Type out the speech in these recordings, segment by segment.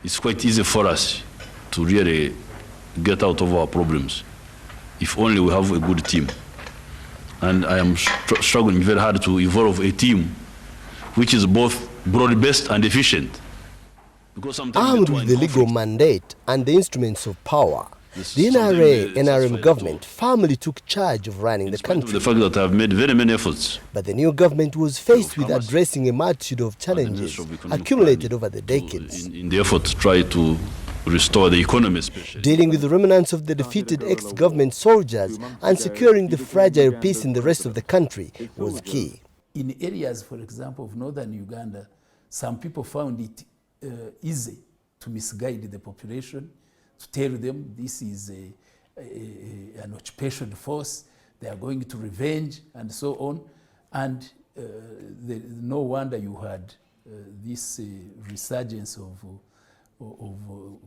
it's quite easy for us to really get out of our problems if only we have a good team. And I am struggling very hard to evolve a team which is both broad-based and efficient. Armed with the legal mandate and the instruments of power, the NRM government firmly took charge of running the country. The fact that I have made very many efforts. But the new government was faced with addressing a multitude of challenges accumulated over the decades. In the effort to try to restore the economy, especially. Dealing with the remnants of the defeated ex-government soldiers and securing the fragile peace in the rest of the country was key. In areas, for example, of northern Uganda, some people found it easy to misguide the population, to tell them this is an occupation force, they are going to revenge, and so on. And no wonder you had this resurgence of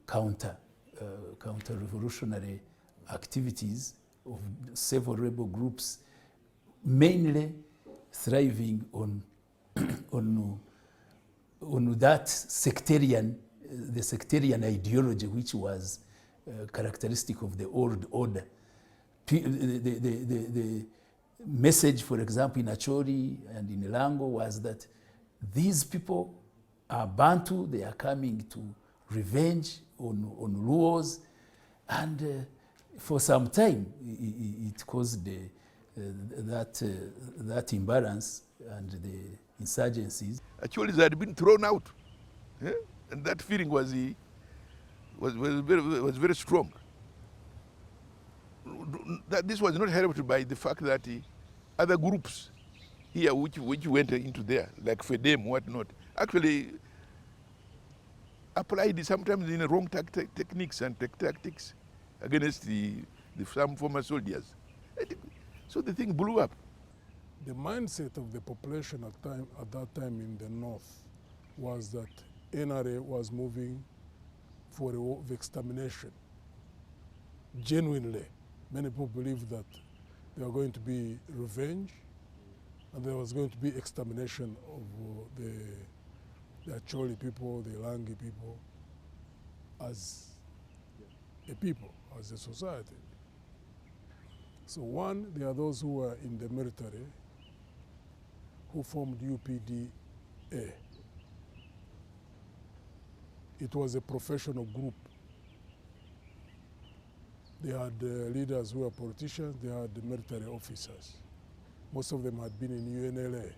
counter-revolutionary activities of several rebel groups, mainly thriving on that sectarian, the sectarian ideology which was characteristic of the old order. The message, for example, in Acholi and in Elango was that these people are Bantu, they are coming to revenge on Luos, and for some time it caused that imbalance and the insurgencies. Actually, they had been thrown out, yeah? And that feeling was very strong. That this was not helped by the fact that other groups here which went into there, like FEDEM, whatnot, actually applied sometimes in wrong techniques and tactics against some former soldiers. So the thing blew up. The mindset of the population at that time in the north was that NRA was moving for a war of extermination. Genuinely, many people believed that there were going to be revenge and there was going to be extermination of the Acholi people, the Langi people, as a people, as a society. So one, there are those who were in the military who formed UPDA. It was a professional group. They had leaders who were politicians, they had the military officers. Most of them had been in UNLA.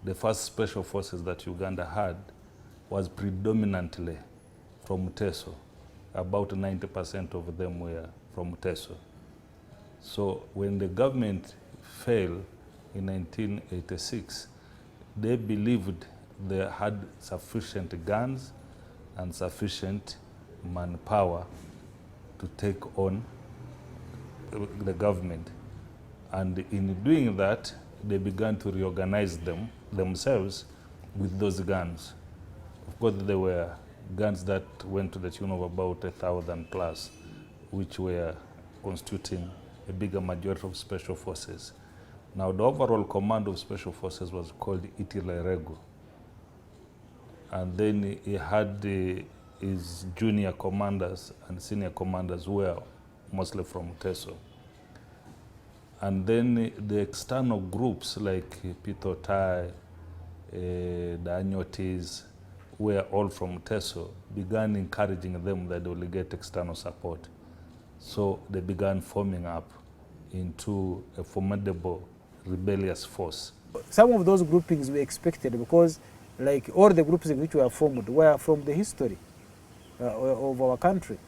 The first special forces that Uganda had was predominantly from Teso. About 90% of them were from Teso. So when the government fell in 1986, they believed they had sufficient guns and sufficient manpower to take on the government. And in doing that, they began to reorganize themselves with those guns. Of course, there were guns that went to the tune of about 1,000 plus, which were constituting a bigger majority of special forces. Now, the overall command of special forces was called Itilerego. And then he had his junior commanders and senior commanders who were mostly from Teso. And then the external groups like Pitotai, the Anyotis, were all from Teso, began encouraging them that they will get external support. So they began forming up into a formidable rebellious force. Some of those groupings we expected because like all the groups in which were formed were from the history of our country.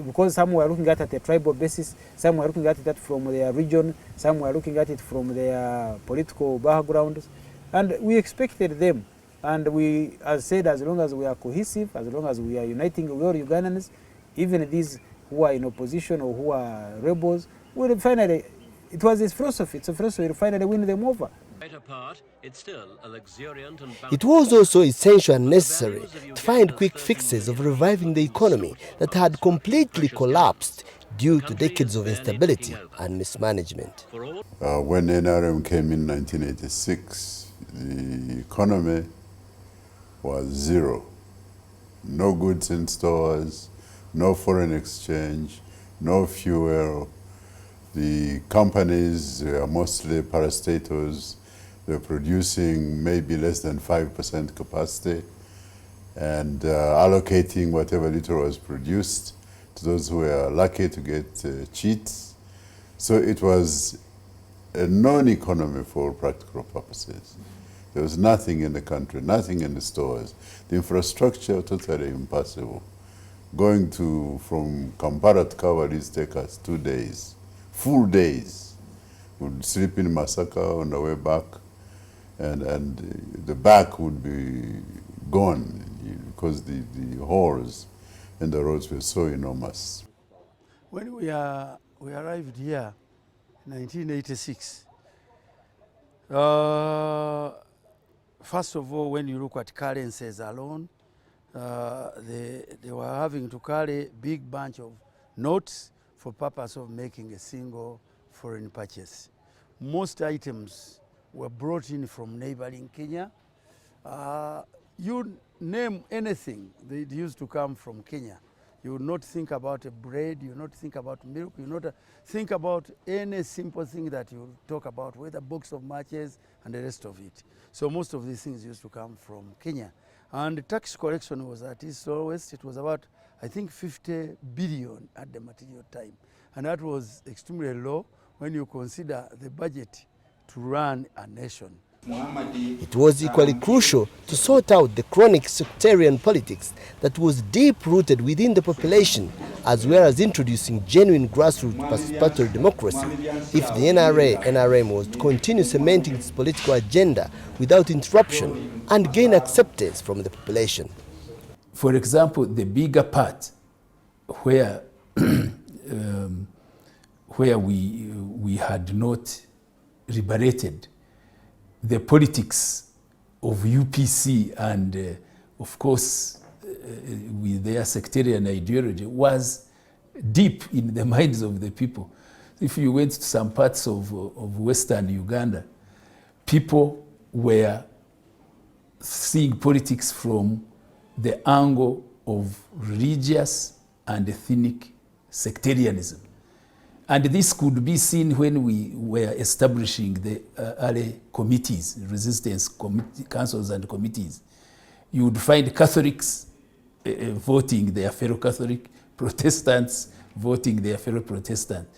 Because some were looking at it at a tribal basis, some were looking at it from their region, some were looking at it from their political backgrounds. And we expected them. And we, as said, as long as we are cohesive, as long as we are uniting all Ugandans, even these who are in opposition or who are rebels, we'll finally, it was his philosophy, it's a philosophy, we'll finally win them over. It was also essential and necessary to find quick fixes of reviving the economy that had completely collapsed due to decades of instability and mismanagement. When NRM came in 1986, the economy was zero. no goods in stores, no foreign exchange, no fuel. The companies are mostly parastatals. They're producing maybe less than 5% capacity and allocating whatever little was produced to those who were lucky to get cheats. So it was a non-economy for all practical purposes. There was nothing in the country, nothing in the stores. The infrastructure totally impossible. Going from Kampala to Kawalis take us 2 days, full days. We'd sleep in Masaka on the way back, and the back would be gone because the holes in the roads were so enormous. When we arrived here in 1986, first of all, when you look at currencies alone, they were having to carry a big bunch of notes for purpose of making a single foreign purchase. Most items were brought in from neighboring Kenya. You name anything, they used to come from Kenya. You would not think about a bread, you would not think about milk, you would not think about any simple thing that you talk about, whether a box of matches and the rest of it. So most of these things used to come from Kenya. And the tax collection was at its lowest. It was about, I think, 50 billion at the material time. And that was extremely low when you consider the budget to run a nation. It was equally crucial to sort out the chronic sectarian politics that was deep-rooted within the population, as well as introducing genuine grassroots participatory democracy if the NRM was to continue cementing its political agenda without interruption and gain acceptance from the population. For example, the bigger part where, where we had not liberated the politics of UPC and, of course, with their sectarian ideology was deep in the minds of the people. If you went to some parts of Western Uganda, people were seeing politics from the angle of religious and ethnic sectarianism. And this could be seen when we were establishing the early committees, resistance councils and committees. You would find Catholics voting their fellow Catholic, Protestants voting their fellow Protestant.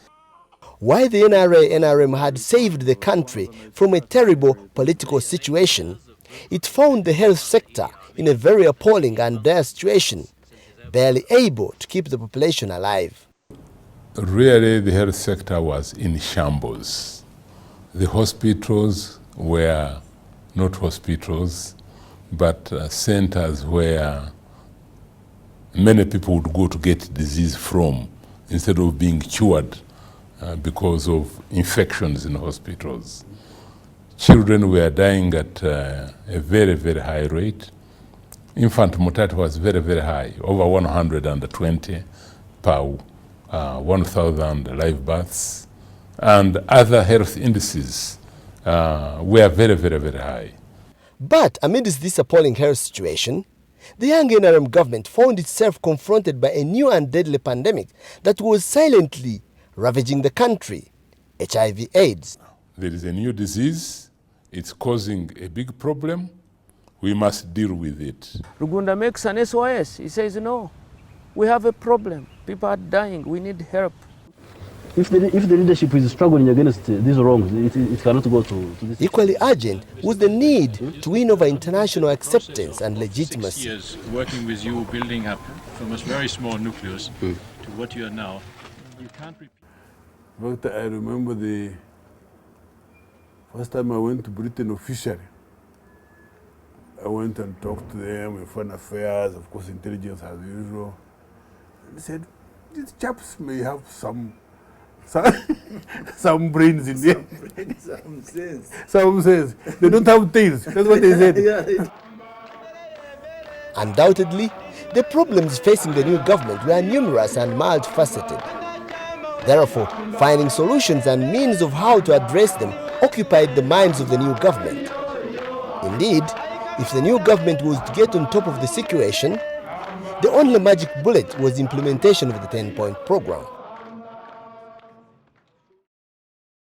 While the NRM had saved the country from a terrible political situation, it found the health sector in a very appalling and dire situation, barely able to keep the population alive. Really, the health sector was in shambles. The hospitals were not hospitals, but centers where many people would go to get disease from instead of being cured because of infections in hospitals. Children were dying at a very, very high rate. Infant mortality was very, very high, over 120 per 1,000 live births, and other health indices were very, very, very high. But amidst this appalling health situation, the young NRM government found itself confronted by a new and deadly pandemic that was silently ravaging the country, HIV/AIDS. There is a new disease. It's causing a big problem. We must deal with it. Rugunda makes an SOS. He says, no, we have a problem. People are dying. We need help. If the leadership is struggling against these wrongs, it cannot go to this. Equally urgent was the need to win over international acceptance and legitimacy. 6 years working with you, building up from a very small nucleus to what you are now. You can't repeat. But I remember the first time I went to Britain officially. I went and talked to them in foreign affairs, of course, intelligence as usual. They said, these chaps may have some brains in there. Some sense. Some sense. They don't have tails. That's what they said. Undoubtedly, the problems facing the new government were numerous and multifaceted. Therefore, finding solutions and means of how to address them occupied the minds of the new government. Indeed, if the new government was to get on top of the situation, The only magic bullet was implementation of the 10-point program.